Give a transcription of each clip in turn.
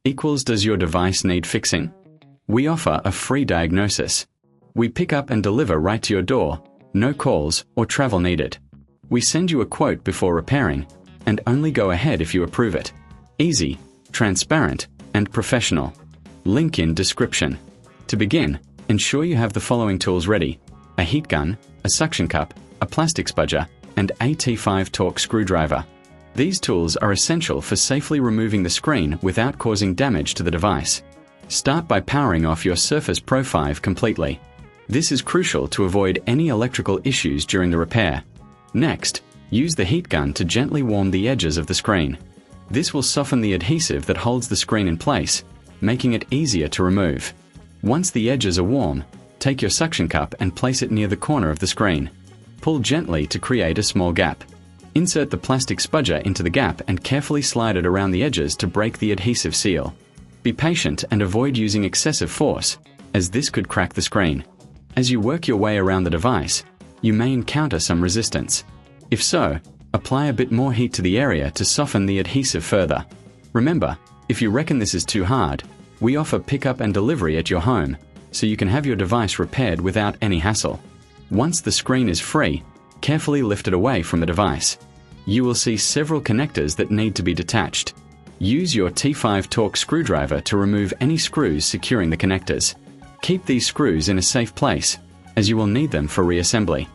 equals does your device need fixing? We offer a free diagnosis. We pick up and deliver right to your door, no calls or travel needed. We send you a quote before repairing, and only go ahead if you approve it. Easy, transparent, and professional. Link in description. To begin, ensure you have the following tools ready: a heat gun, a suction cup, a plastic spudger, and a T5 torque screwdriver. These tools are essential for safely removing the screen without causing damage to the device. Start by powering off your Surface Pro 5 completely. This is crucial to avoid any electrical issues during the repair. Next, use the heat gun to gently warm the edges of the screen. This will soften the adhesive that holds the screen in place, making it easier to remove. Once the edges are warm, take your suction cup and place it near the corner of the screen. Pull gently to create a small gap. Insert the plastic spudger into the gap and carefully slide it around the edges to break the adhesive seal. Be patient and avoid using excessive force, as this could crack the screen. As you work your way around the device, you may encounter some resistance. If so, apply a bit more heat to the area to soften the adhesive further. Remember, if you reckon this is too hard, we offer pickup and delivery at your home, so you can have your device repaired without any hassle. Once the screen is free, carefully lift it away from the device. You will see several connectors that need to be detached. Use your T5 torque screwdriver to remove any screws securing the connectors. Keep these screws in a safe place, as you will need them for reassembly.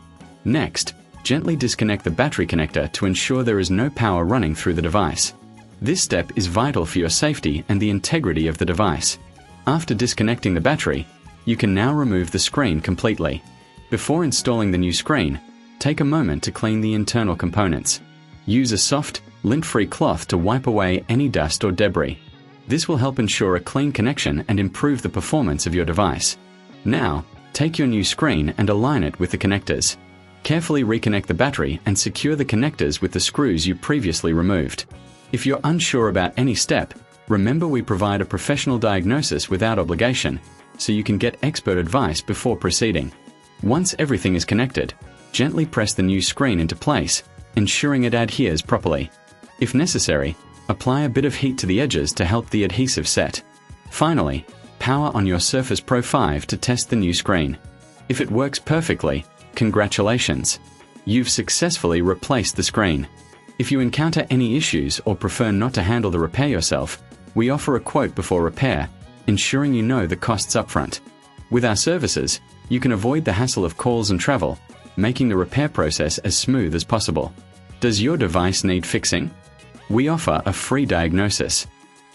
Next, gently disconnect the battery connector to ensure there is no power running through the device. This step is vital for your safety and the integrity of the device. After disconnecting the battery, you can now remove the screen completely. Before installing the new screen, take a moment to clean the internal components. Use a soft, lint-free cloth to wipe away any dust or debris. This will help ensure a clean connection and improve the performance of your device. Now, take your new screen and align it with the connectors. Carefully reconnect the battery and secure the connectors with the screws you previously removed. If you're unsure about any step, remember we provide a professional diagnosis without obligation, so you can get expert advice before proceeding. Once everything is connected, gently press the new screen into place, ensuring it adheres properly. If necessary, apply a bit of heat to the edges to help the adhesive set. Finally, power on your Surface Pro 5 to test the new screen. If it works perfectly, congratulations! You've successfully replaced the screen. If you encounter any issues or prefer not to handle the repair yourself, we offer a quote before repair, ensuring you know the costs upfront. With our services, you can avoid the hassle of calls and travel, making the repair process as smooth as possible. Does your device need fixing? We offer a free diagnosis.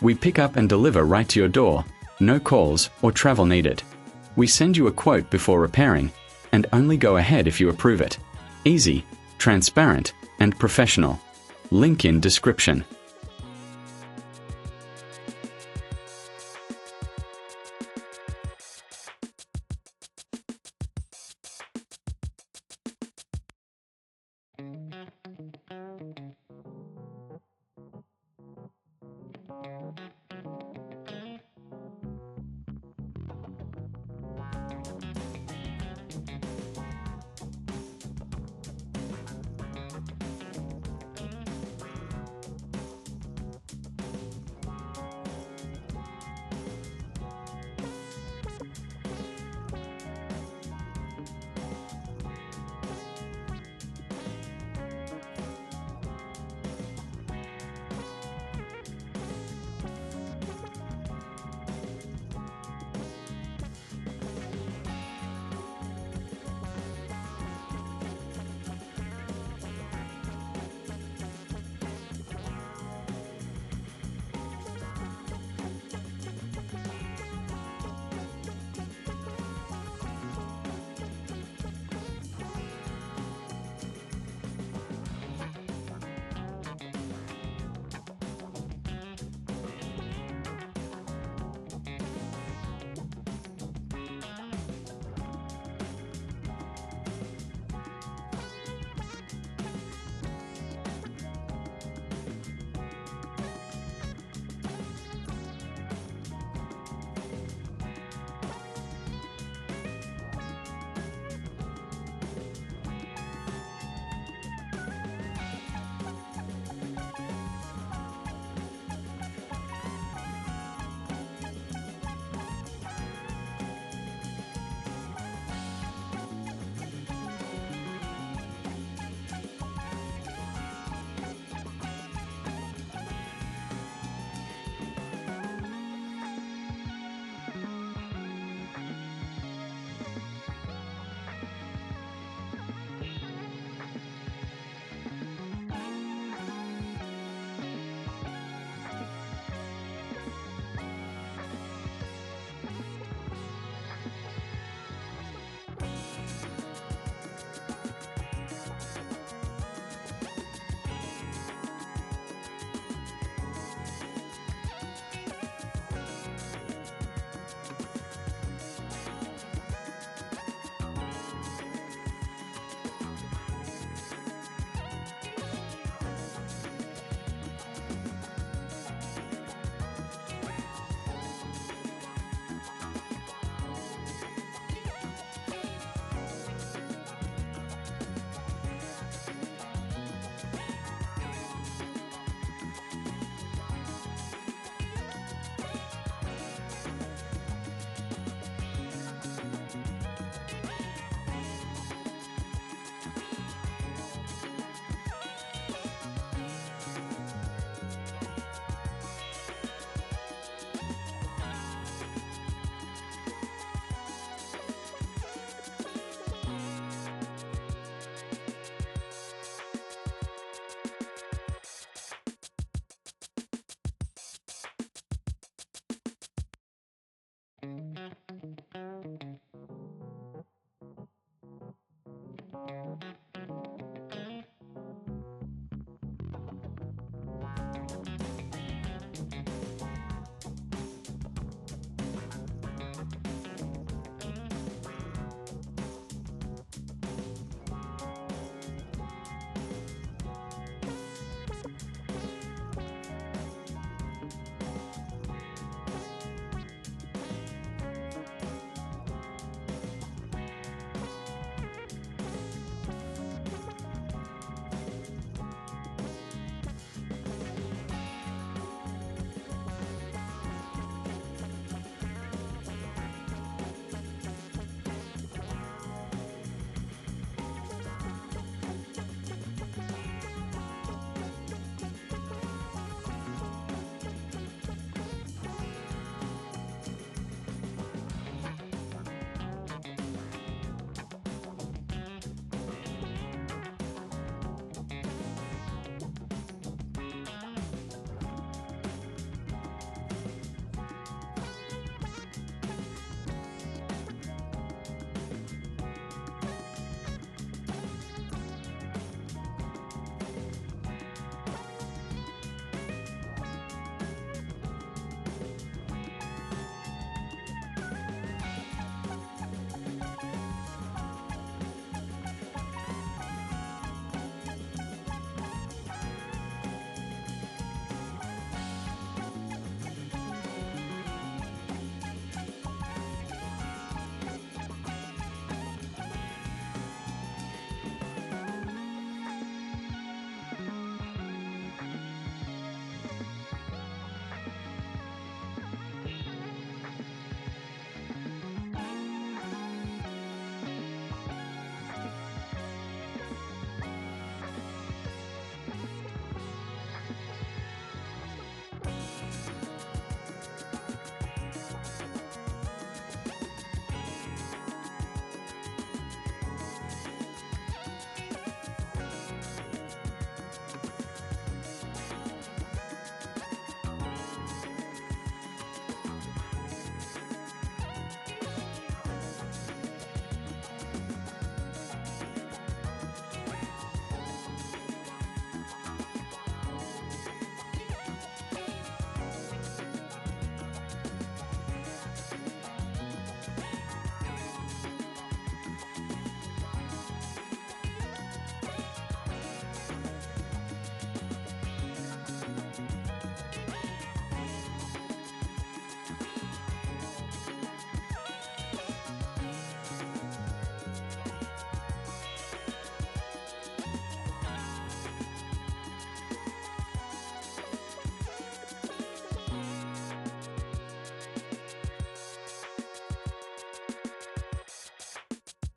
We pick up and deliver right to your door, no calls or travel needed. We send you a quote before repairing, and only go ahead if you approve it. Easy, transparent, and professional. Link in description.